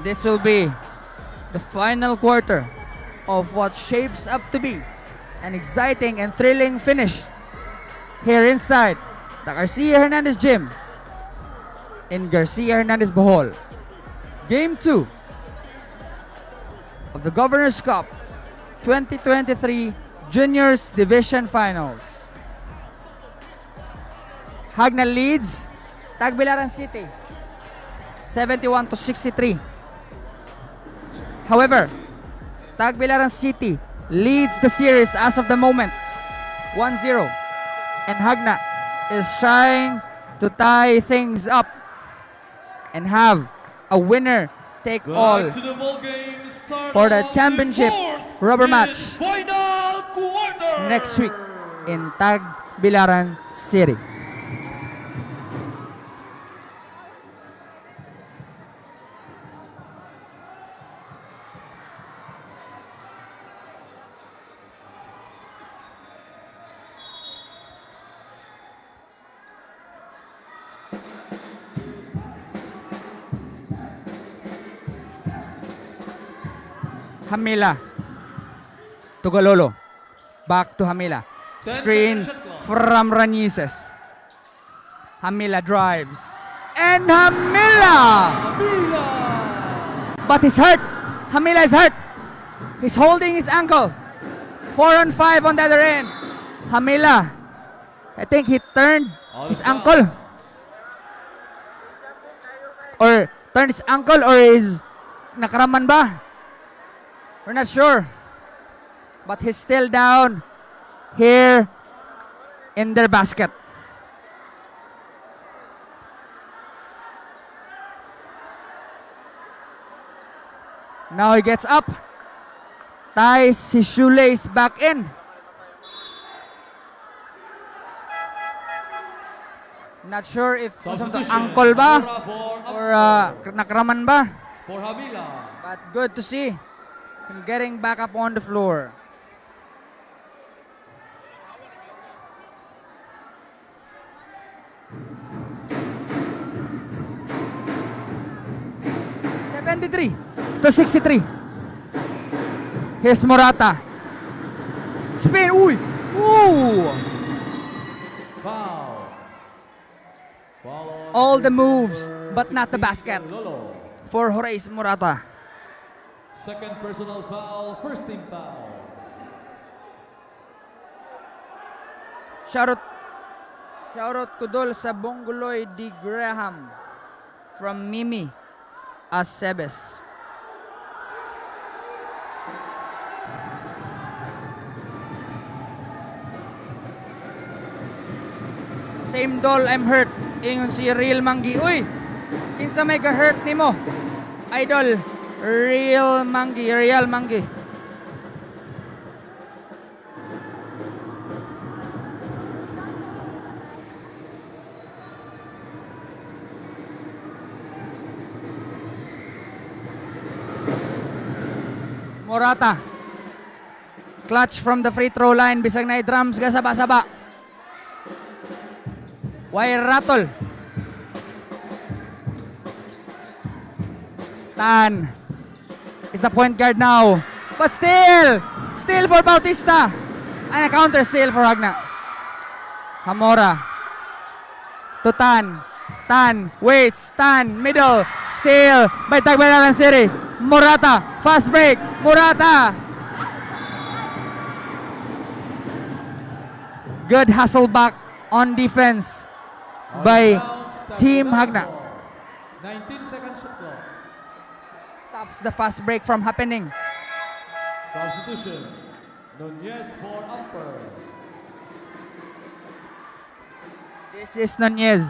This will be the final quarter of what shapes up to be an exciting and thrilling finish here inside the Garcia Hernandez Gym in Garcia Hernandez, Bohol. Game 2 of the Governor's Cup 2023 Juniors Division Finals. Jagna leads Tagbilaran City 71-63. However, Tagbilaran City leads the series as of the moment 1-0, and Jagna is trying to tie things up and have a winner take all for the championship rubber match next week in Tagbilaran City. Hamila to Galolo. Back to Hamila. Screen from Hernandez. Hamila drives. And Hamila! But he's hurt. Hamila is hurt. He's holding his ankle. 4-on-5 on the other end. Hamila, I think he turned his ankle. Or turned his ankle or is nakaraman ba? We're not sure. But he's still down here in their basket. Now he gets up, ties his shoelace back in. Not sure if ankle ba or nakaraman ba. But good to see him getting back up on the floor. to 63. Here's Morata. Spin. Uy! Ooh! Foul. All the moves, but not the basket for Horace Morata. Second personal foul, first team foul. Shoutout kudol sa Bongoloy D. Graham from Mimi Acebes. Same doll, I'm hurt. Ingon si Real Manggi. Uy! Kinsa may ka-hurt ni mo? Idol, Real Manggi. Morata. Clutch from the free throw line. Bisag na i-drums ga saba-saba. Wire rattle. Tan is the point guard now. But still for Bautista. And a counter steal for Jagna. Hamora. To Tan. Tan waits. Tan middle. Steal by Tagbilaran City. Morata. Fast break. Morata. Good hustle back on defense by Team Jagna. 19-second shot clock. Stops the fast break from happening. Substitution. Nunez for upper. This is Nunez.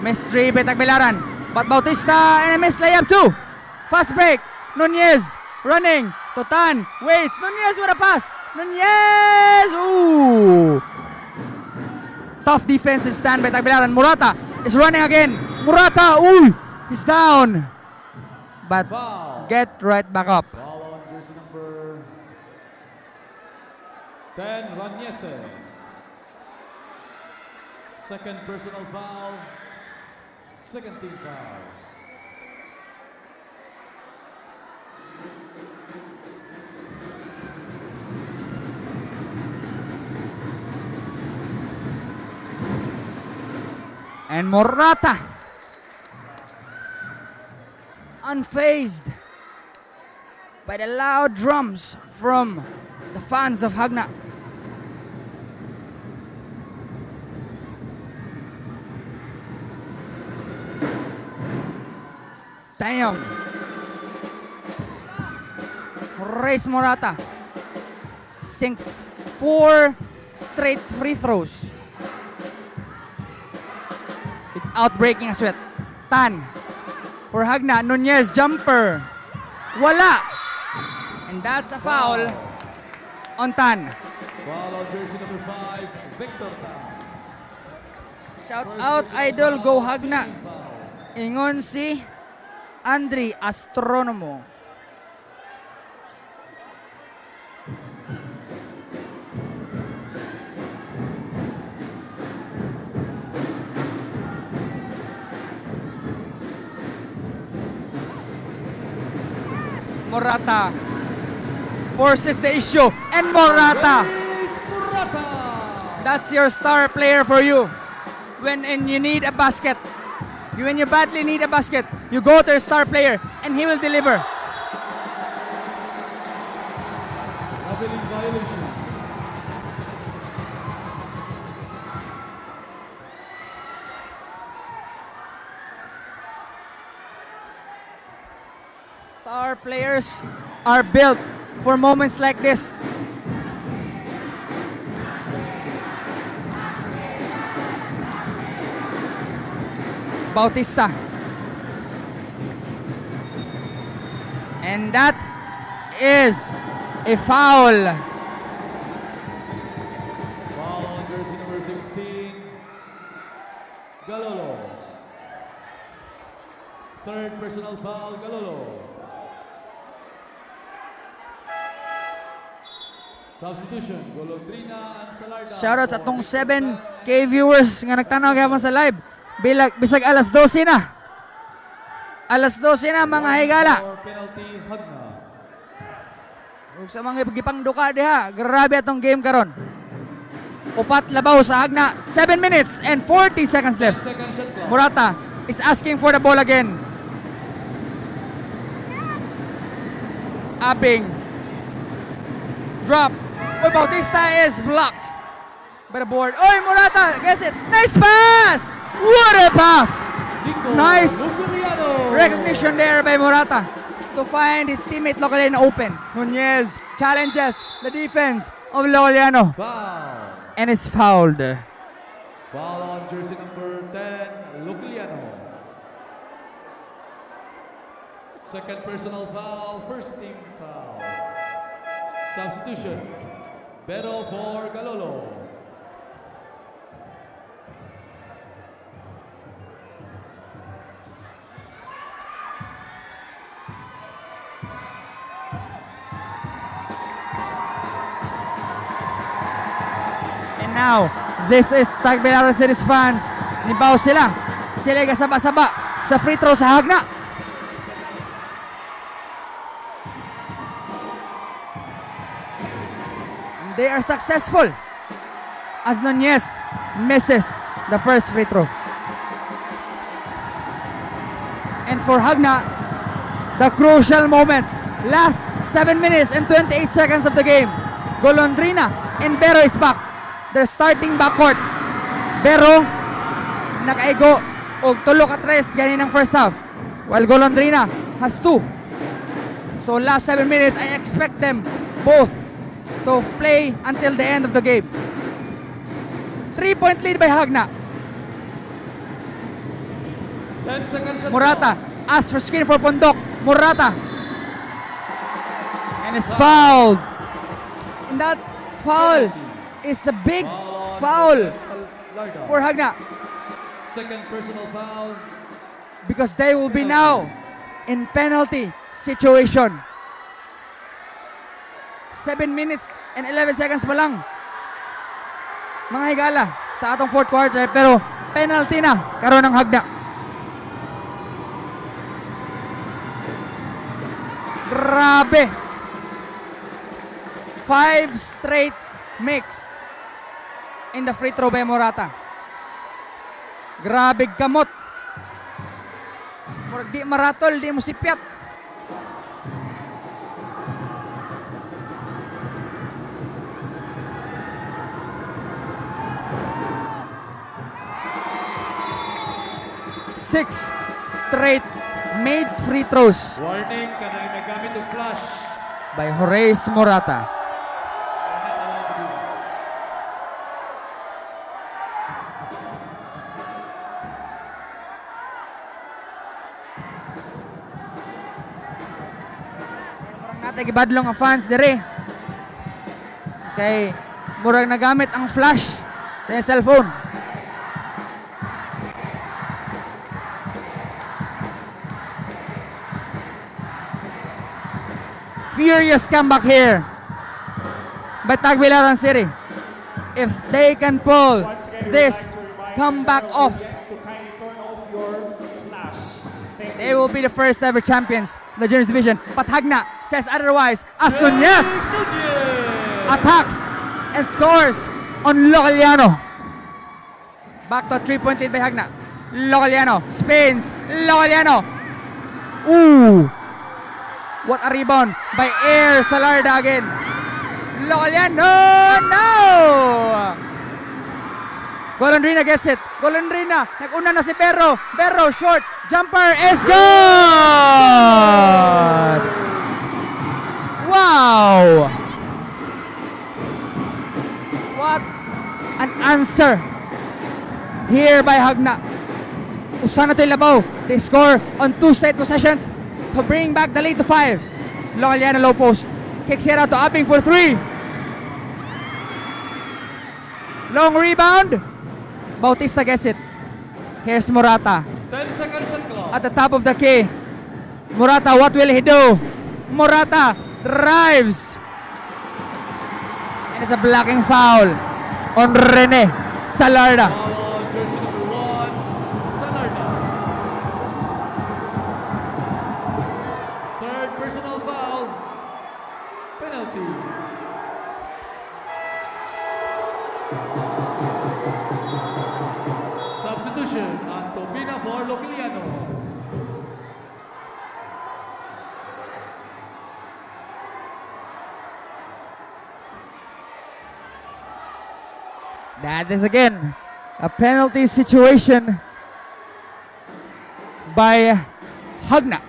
Miss 3 by Tagbilaran. But Bautista and a missed layup too. Fast break. Nunez running. Totan waits. Nunez with a pass. Nunez! Ooh! Tough defensive stand by Tagbilaran. Morata is running again. Morata! Ooh! He's down. But Foul. get right back up. Foul on jersey number 10 Hernandez. Second personal foul. Second team foul. And Morata, unfazed by the loud drums from the fans of Jagna. Damn. Race Morata sinks 4 straight free throws without breaking a sweat. Tan for Jagna. Nunez jumper. Wala. And that's a foul on Tan. Foul on jersey number 5, Victor Tan. Shout First out personal Idol foul, Go team Jagna. foul. Ingon si Andri Astronomo. Morata forces the issue, and Morata. That's your star player for you. When you need a basket, when you badly need a basket, you go to your star player, and he will deliver. Traveling violation. Star players are built for moments like this. Bautista. And that is a foul. Foul on jersey number 16, Galolo. Third personal foul, Galolo. Substitution, Golondrina and Salarda. Shoutout atong 7K viewers nga nagtanaw gyapon sa live. Bisag alas 12 na. Alas 12 na mga higala. For penalty, Jagna. Ug sa mga gipangduka diha, grabe atong game karon. Upat labaw sa Jagna. 7 minutes and 40 seconds left. Second shot clock. Morata is asking for the ball again. Abing. Drop. Oy, Bautista is blocked by the board. Oy, Morata gets it. Nice pass! What a pass! Nico Nice Luciliano. recognition there by Morata to find his teammate Localiano open. Nunez challenges the defense of Localiano Foul. and is fouled. Foul on jersey number 10, Luciliano. Second personal foul, first team foul. Substitution, Pero for Galolo. And now, this is Tagbilaran Series fans. Nibaw sila. Sila kasaba-saba sa free throw sa Jagna. They are successful as Nunez misses the first free throw. And for Jagna, the crucial moments, last 7 minutes and 28 seconds of the game. Golondrina and Bero is back. Their starting backcourt. Bero, nakaigo og tulo ka tres ganinang first half. While Golondrina has 2. So last 7 minutes, I expect them both to play until the end of the game. 3-point lead by Jagna. 10 seconds. Morata asks for screen for Pondok. Morata. And is fouled. And that foul is a big foul for Jagna. Second personal foul. Because they will be now in penalty situation. 7 minutes and 11 seconds pa lang. Mga higala sa atong fourth quarter, pero penalty na karon ng Hagna. Grabe. 5 straight makes in the free throw by Morata. Grabe kamot. Murag di maratol, di mo sipyat. Six straight made free throws Warning, kanang nagamit ng flash. by Horace Morata. Murang natay gibadlong ang fans dire. Kay murang nagamit ang flash sa cellphone. Furious comeback here by Tagbilaran City. If they can pull Once again, we this would like to remind comeback the off, audience to kindly turn off your flash. Thank they you. will be the first ever champions in the juniors division. But Hagna says otherwise as Nunez attacks and scores on Localiano. Back to a 3-point lead by Hagna. Localiano spins. Localiano. Ooh. What a rebound by Air Salarda again. Localiano. No! Golondrina gets it. Golondrina. Nag-una na si Berro. Berro short. Jumper is good! Wow! What an answer here by Hagna. Usa na ito labaw. They score on 2 straight possessions to bring back the lead to 5. Localiano low post. Kicks it out to Abing for 3. Long rebound. Bautista gets it. Here's Morata 10 seconds shot clock. at the top of the key. Morata, what will he do? Morata drives. And it's a blocking foul on Rene Salarda. Foul on jersey number 1, Salarda. Third personal foul. Penalty. Substitution, Antopina for Localiano. That is again a penalty situation by Hagna.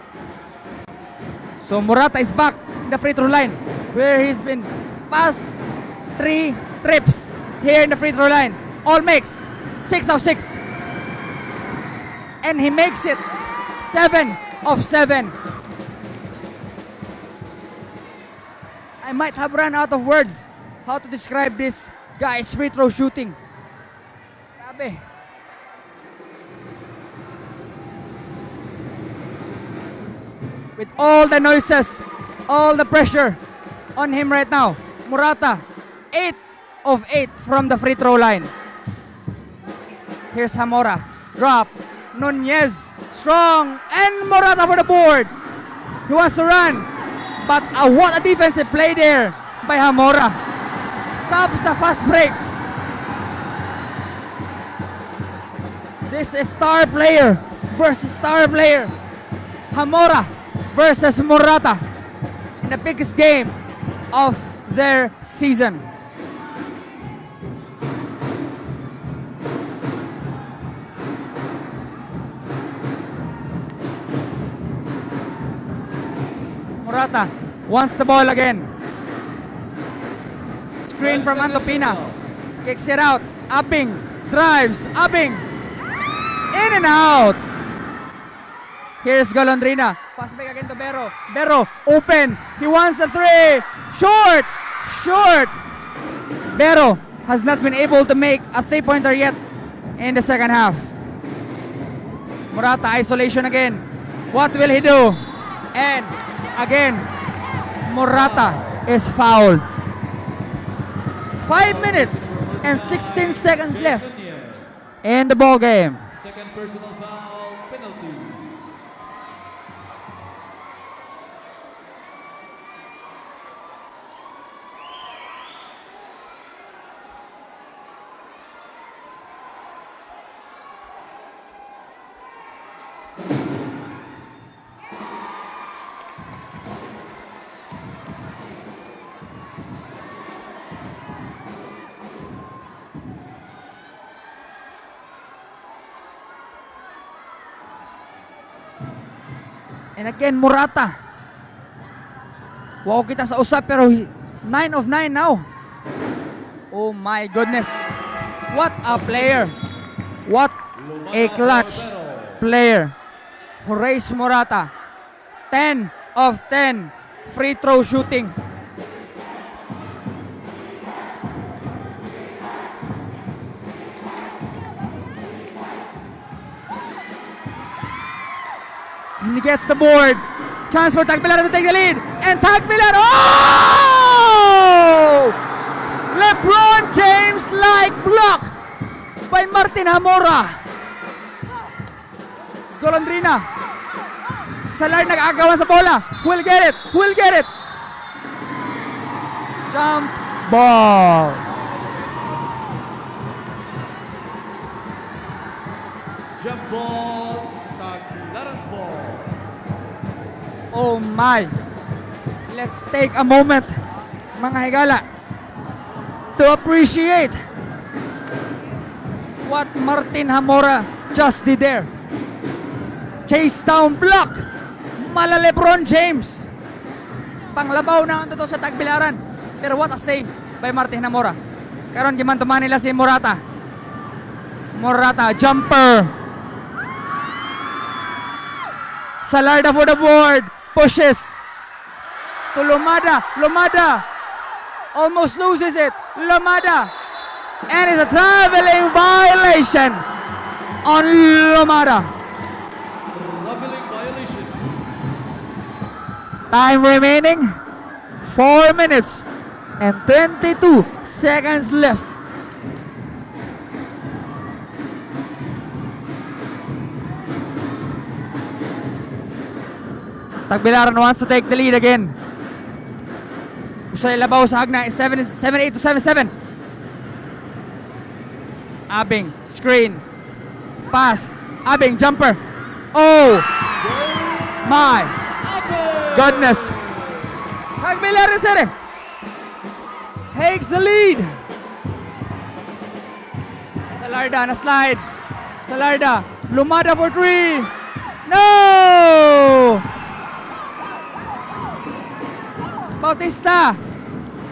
So Morata is back in the free throw line where he's been past 3 trips here in the free throw line. All makes 6 of 6. And he makes it 7 of 7. I might have run out of words how to describe this guy's free throw shooting. Grabe. With all the noises, all the pressure on him right now, Morata, 8 of 8 from the free throw line. Here's Hamora. Drop. Nunez. Strong. And Morata for the board. He wants to run. But what a defensive play there by Hamora. Stops the fast break. This is star player versus star player. Hamora versus Morata in the biggest game of their season. Morata wants the ball again. Screen from Antopina. Kicks it out. Abing drives. Abing. In and out. Here's Golondrina. Pass back again to Berro. Berro open. He wants the 3. Short. Short. Berro has not been able to make a 3-pointer yet in the second half. Morata isolation again. What will he do? And again, Morata is fouled. 5 minutes and 16 seconds left Nunez. in the ball game. Second personal foul, penalty. And again, Morata. Wow kita sa usap pero 9 of 9 now. Oh my goodness. What a player. What a clutch player. Horace Morata. 10 of 10 free throw shooting. And he gets the board. Chance for Tagbilaran to take the lead. And Tagbilaran. Oh! LeBron James-like block by Martin Hamora. Golondrina. Salar nag-agawan sa bola. Who will get it? Who will get it? Jump ball. Jump ball, Tagbilaran's ball. Oh my. Let's take a moment, mga higala, to appreciate what Martin Hamora just did there. Chase down block. Mala LeBron James. Panglabaw na ang to sa Tagbilaran. Pero what a save by Martin Hamora. Karon gimantuman nila si Morata. Morata, jumper. Salarda for the board. Pushes. To Lomada. Lomada. Almost loses it. Lomada. And it's a traveling violation on Lomada. Traveling violation. Time remaining 4 minutes and 22 seconds left. Tagbilaran wants to take the lead again. Usay labaw sa Jagna is 7-8 to 7-7. Abing, screen, pass, Abing, jumper. Oh my goodness. Tagbilaran sir takes the lead. Salarda na slide. Salarda, Lumada for 3. No! Bautista,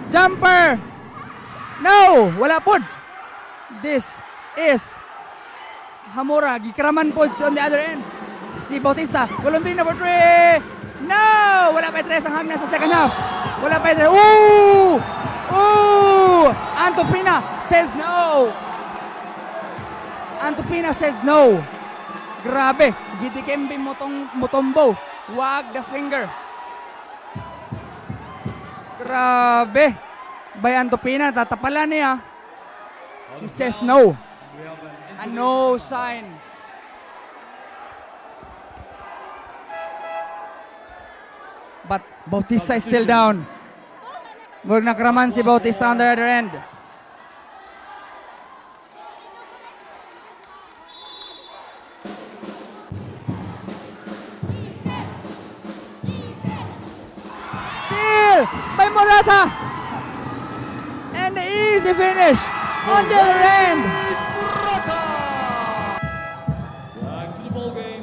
jumper. No, wala pod. This is Hamora, gikraman pod on the other end. Si Bautista, Golondrina for 3. No, wala pa 3 ang Jagna sa second half. Wala pa 3. Ooh! Ooh! Antopina says no. Antopina says no. Grabe, gidikembe motombo. Wag the finger. Grabe. By Antopina, tatapalan niya. He says no. A no sign. But Bautista is still down. Huwag nakraman si Bautista on the other end. Still by Morata. And the easy finish on the other end. Back to the ball game.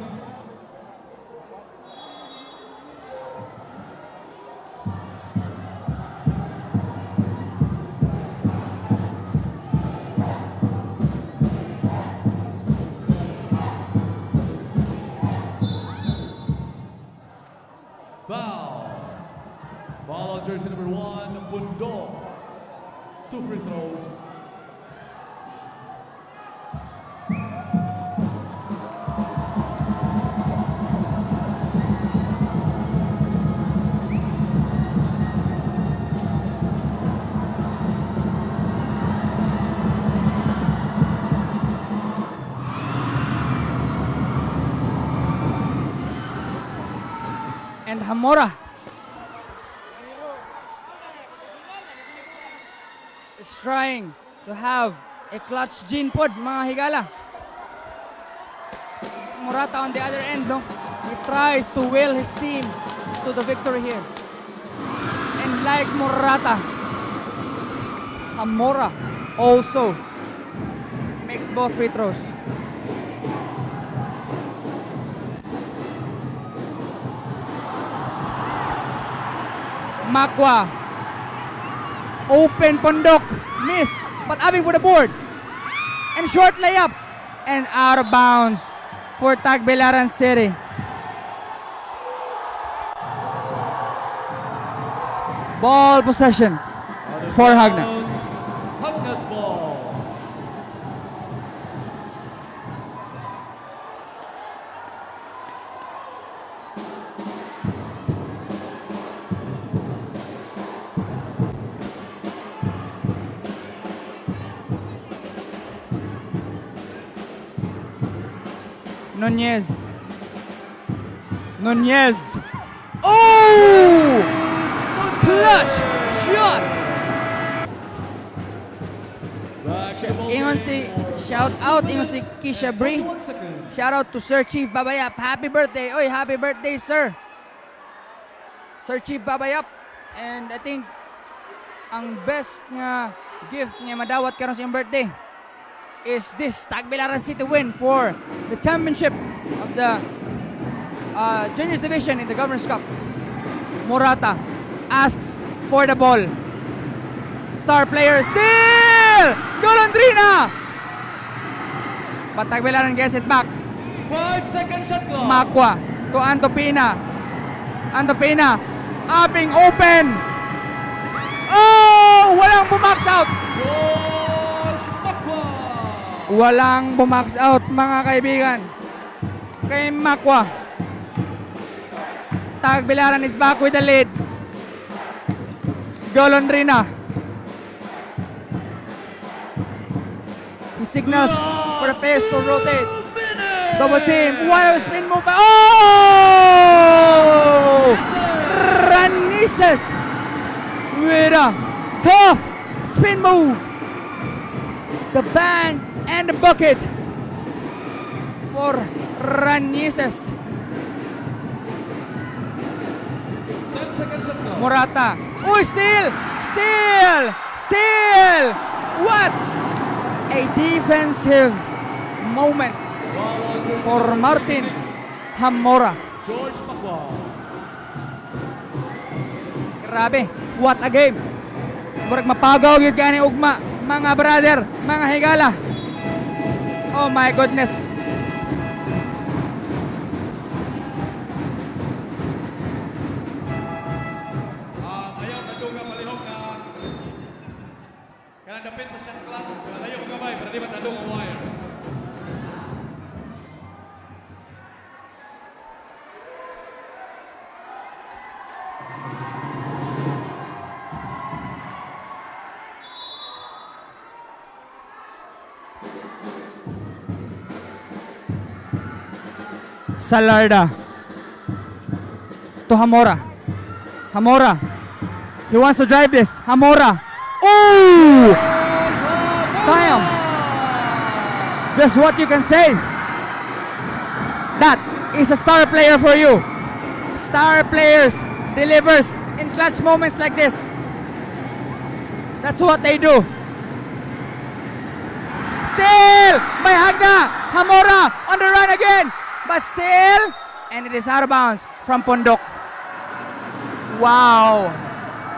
Foul. Foul on jersey number 1, Bundo. 2 free throws. And Hamora is trying to have a clutch gene pod, mga higala. Morata on the other end, no? He tries to will his team to the victory here. And like Morata, Hamora also makes both free throws. Makwa, open Pondok, miss, but aiming for the board. And short layup, and out of bounds for Tagbilaran City. Ball possession for Jagna. Jagna's ball. Nunez. Nunez. Oh! Clutch shot! Ingon si, shout out, ingon si Kisha Bree. Shout out to Sir Chief Babayap. Happy birthday. Oy, happy birthday, sir. Sir Chief Babayap. And I think ang best nga gift niya madawat karon sa iyang birthday is this Tagbilaran City win for the championship of the juniors division in the Governors Cup. Morata asks for the ball. Star player still! Golondrina! But Tagbilaran gets it back. 5-second shot clock. Makwa to Antopina. Antopina upping open. Oh! Walang bumax out. Walang bumax out, mga kaibigan. Kay Makwa. Tagbilaran is back with the lead. Golondrina. He signals for the players to rotate. Double team. Wild spin move. Oh! Hernandez with a tough spin move. The bang and the bucket for Hernandez. 10-second shot clock. Morata. Oh, steal! What a defensive moment for Martin Hamora. George Makwa. Grabe, what a game. Murag mapagaw yun kani ugma, mga brother, mga higala. Oh my goodness. Ayaw na doon nga palihog na kanang dapit sa shot clock. Ayaw ko gamay para di matadong ang wire. Salarda to Hamora. Hamora. He wants to drive this. Hamora. Oh! Damn. Just what you can say. That is a star player for you. Star players delivers in clutch moments like this. That's what they do. Still by Jagna. Hamora on the run again. But still, and it is out of bounds from Pondok. Wow.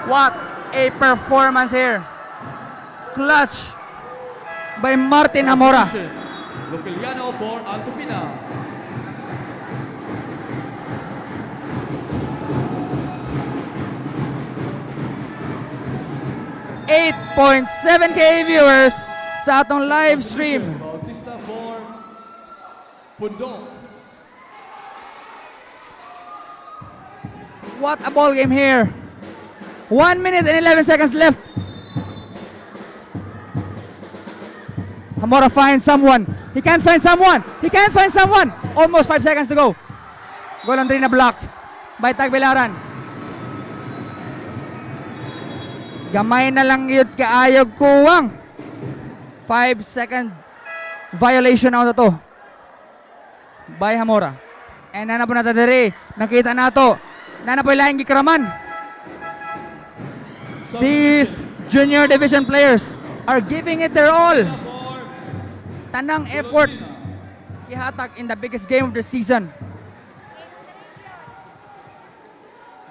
What a performance here. Clutch by Martin Hamora. Luciliano for Antopina. $8.7K viewers sa atong live stream. Bautista for Pundok. What a ball game here. 1 minute and 11 seconds left. Hamora finds someone. He can't find someone. Almost 5 seconds to go. Golondrina blocked. by Tagbilaran. Gamay na lang yun kaayog kuwang. 5-second violation na to by Hamora. And nana po na tadiri. Nakita na to. Nana po ilang gikraman. These junior division players are giving it their all. Tanang effort ihatag in the biggest game of the season.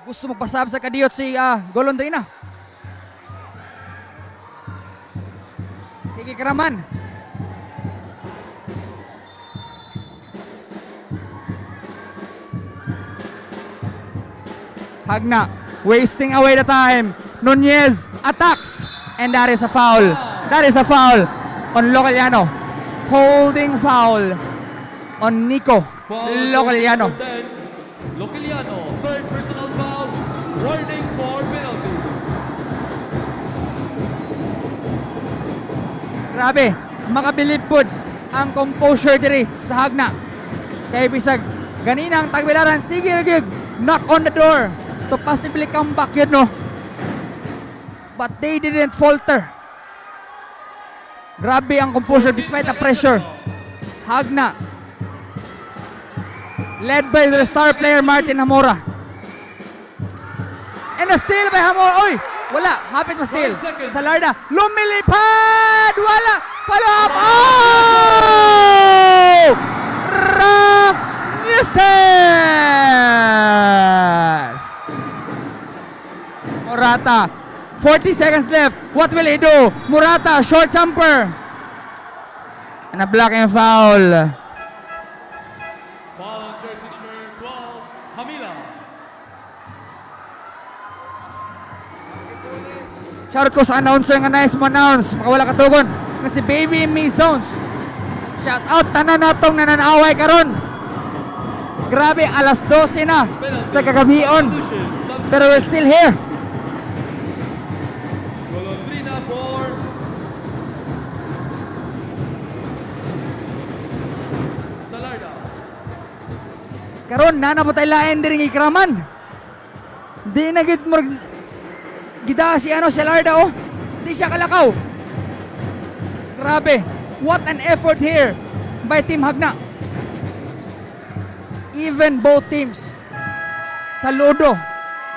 Gusto magpasab sa kadiyot si Golondrina. Kikikraman. Jagna wasting away the time. Nunez attacks. And that is a foul. That is a foul on Localiano. Holding foul on Nico Localiano. Localiano, third personal foul. Warning for penalty. Grabe, makabilib pod ang composure diri sa Jagna. Kaya bisag ganina ang Tagbilaran, sige nagig knock on the door to possibly come back yun, no? But they didn't falter. Grabe ang composure despite the pressure. Jagna led by the star player Martin Hamora. And a steal by Hamora. Oy! Wala. Hapit pa steal. Salarda. Lumilipad! Wala! Follow up! Oh! Ranieses! Morata. 40 seconds left. What will he do? Morata, short jumper. And a blocking foul. Foul on jersey number 12, Hamila. Shout ko sa announcer nga nice mo announce. Makawala katugon. Nga si Baby Me Zones. Shout out tanan natong nananaway karon. Grabe, alas 12 na sa kagabion. Pero we're still here. Golondrina for Salarda. Karon nana po tayo lain diri ikraman. Di na gid mo gida si Salarda oh. Di siya kalakaw. Grabe. What an effort here by Team Jagna. Even both teams. Saludo.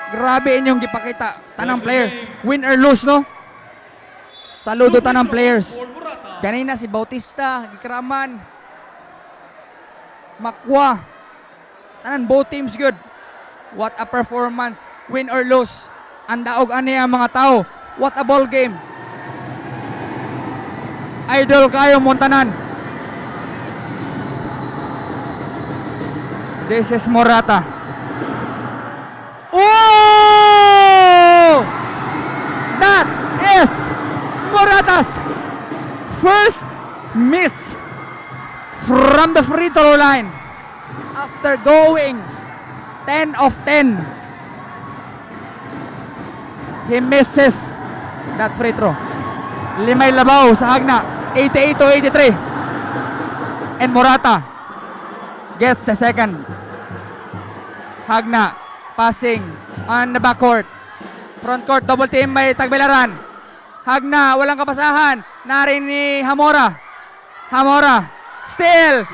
Grabe inyong gipakita tanang players. Win or lose, no? Saludo tanang players. Ganina si Bautista, gikraman. Makwa. Tanan both teams good. What a performance. Win or lose. Andaog ani ang mga tao. What a ball game. Idol kayo Montanan. This is Morata. Oh! That is Morata's first miss from the free throw line after going 10 of 10. He misses that free throw. Limay labaw sa Jagna. 88 to 83. And Morata gets the second. Jagna passing on the backcourt. Front court, double team by Tagbilaran. Jagna, walang kapasahan. Narin ni Hamora. Hamora, still.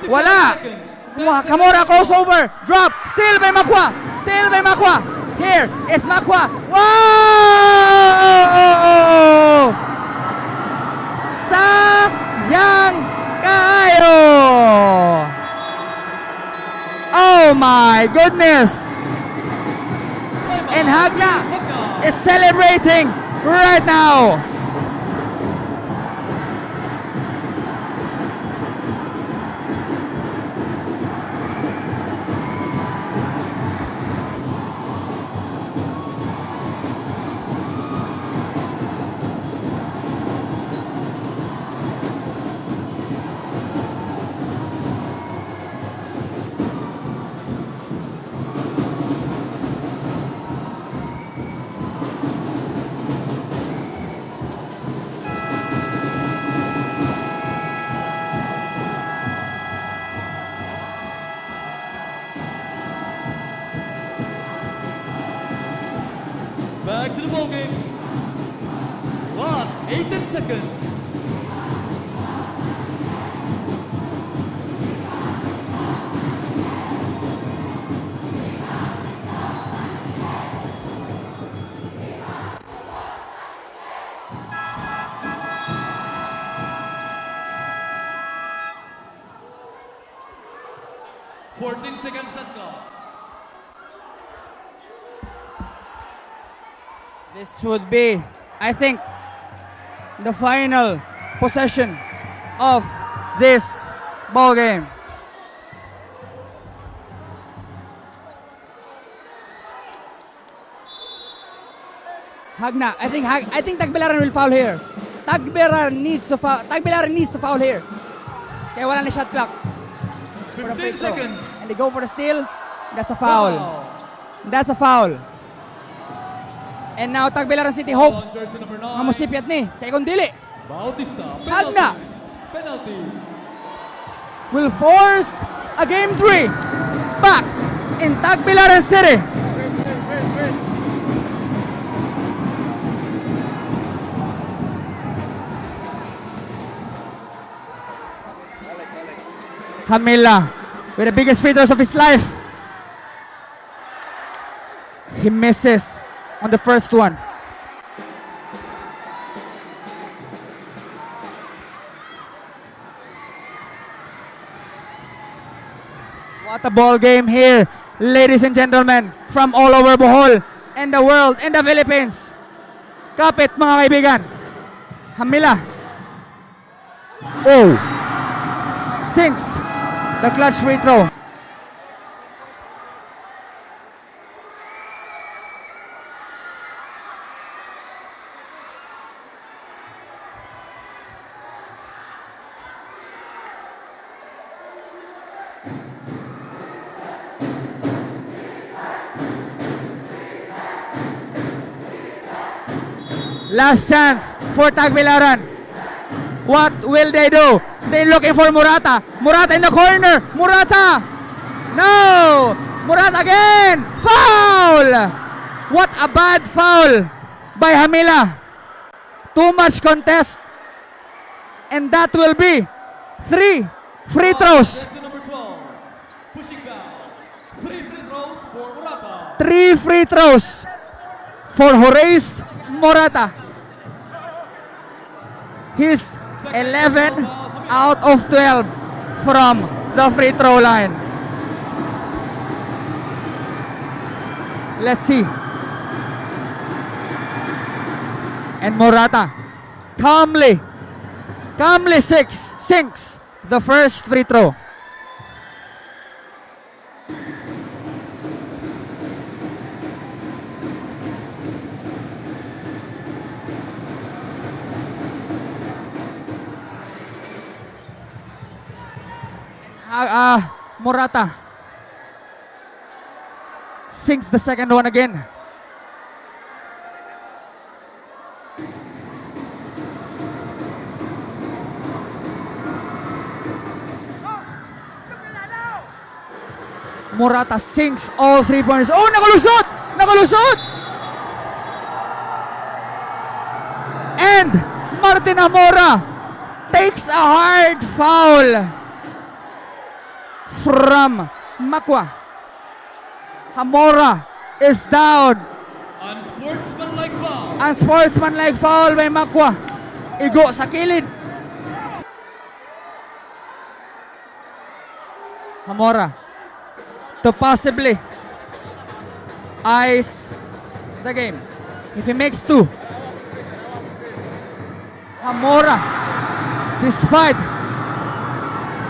Wala. Hamora crossover. Drop. Still by Makwa. Still by Makwa. Here is Makwa. Wow! Sayang kayo. Oh my goodness. And Jagna is celebrating right now. Back to the ball game. Last 18 seconds. Seconds at go. This would be, I think, the final possession of this ball game. Jagna, I think Tagbilaran will foul here. Tagbilaran needs to foul here. Kaya wala na shot clock. 15 seconds. And they go for the steal. That's a foul. That's a foul. And now Tagbilaran City hopes Jersey number 9. nga musipyat ni. Kaya kung dili, Bautista. Jagna Penalty. will force a game 3 back in Tagbilaran City. Hamila with the biggest free throws of his life. He misses on the first one. What a ball game here, ladies and gentlemen, from all over Bohol and the world and the Philippines. Kapit mga kaibigan. Hamila. Oh. Sinks the clutch free throw. Last chance for Tagbilaran. What will they do? They're looking for Murata. Murata in the corner. Murata. No. Murata again. Foul. What a bad foul by Hamila. Too much contest. And that will be 3 free throws. Jersey number 12. Pushing back. 3 free throws for Murata. 3 free throws for Horace Murata. He's 11 out of 12 from the free throw line. Let's see. And Murata calmly sinks the first free throw. Murata sinks the second one again. Murata sinks all 3 pointers. Oh, nakalusot! Nakalusot! And Martin Amora takes a hard foul from Makwa. Hamora is down. Unsportsmanlike foul. Unsportsmanlike foul by Makwa. Igo sa kilid. Hamora to possibly ice the game. If he makes 2. Hamora, despite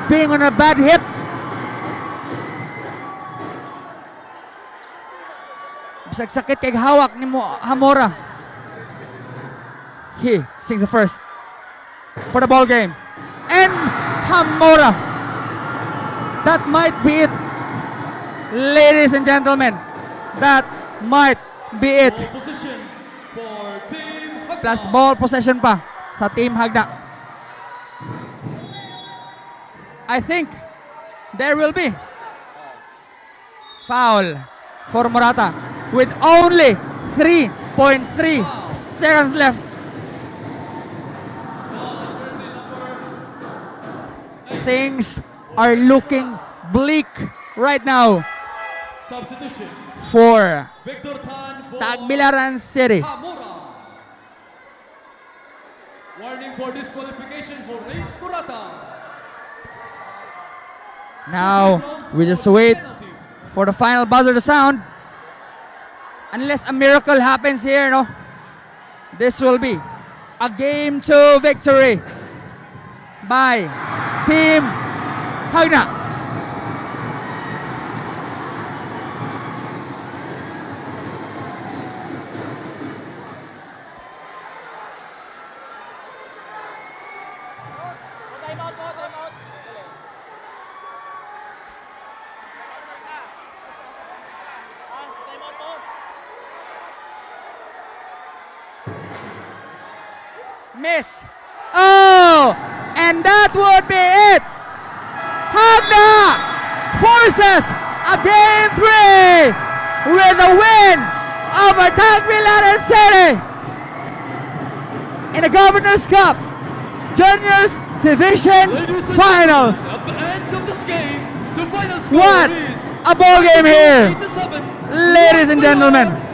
being on a bad hit, sakit kay hawak ni Hamora. He sinks the first for the ball game. And Hamora. That might be it. Ladies and gentlemen, that might be it. Ball position for Team Hagna. Plus ball possession pa sa Team Hagna. I think there will be foul for Murata with only 3 0.3 seconds left. Things are looking bleak right now Substitution. for Victor Tan for Tagbilaran City. Hamura. Warning for disqualification for Reis Purata. Now, we just wait for the final buzzer to sound. Unless a miracle happens here, no? This will be a game 2 victory by Team Jagna. Miss. Oh, and that would be it. Jagna forces a game 3 with a win over Tagbilaran City in the Governor's Cup Juniors Division Ladies and Finals. gentlemen, at the end of this game, the final score What is a ball game here, 87. ladies and gentlemen.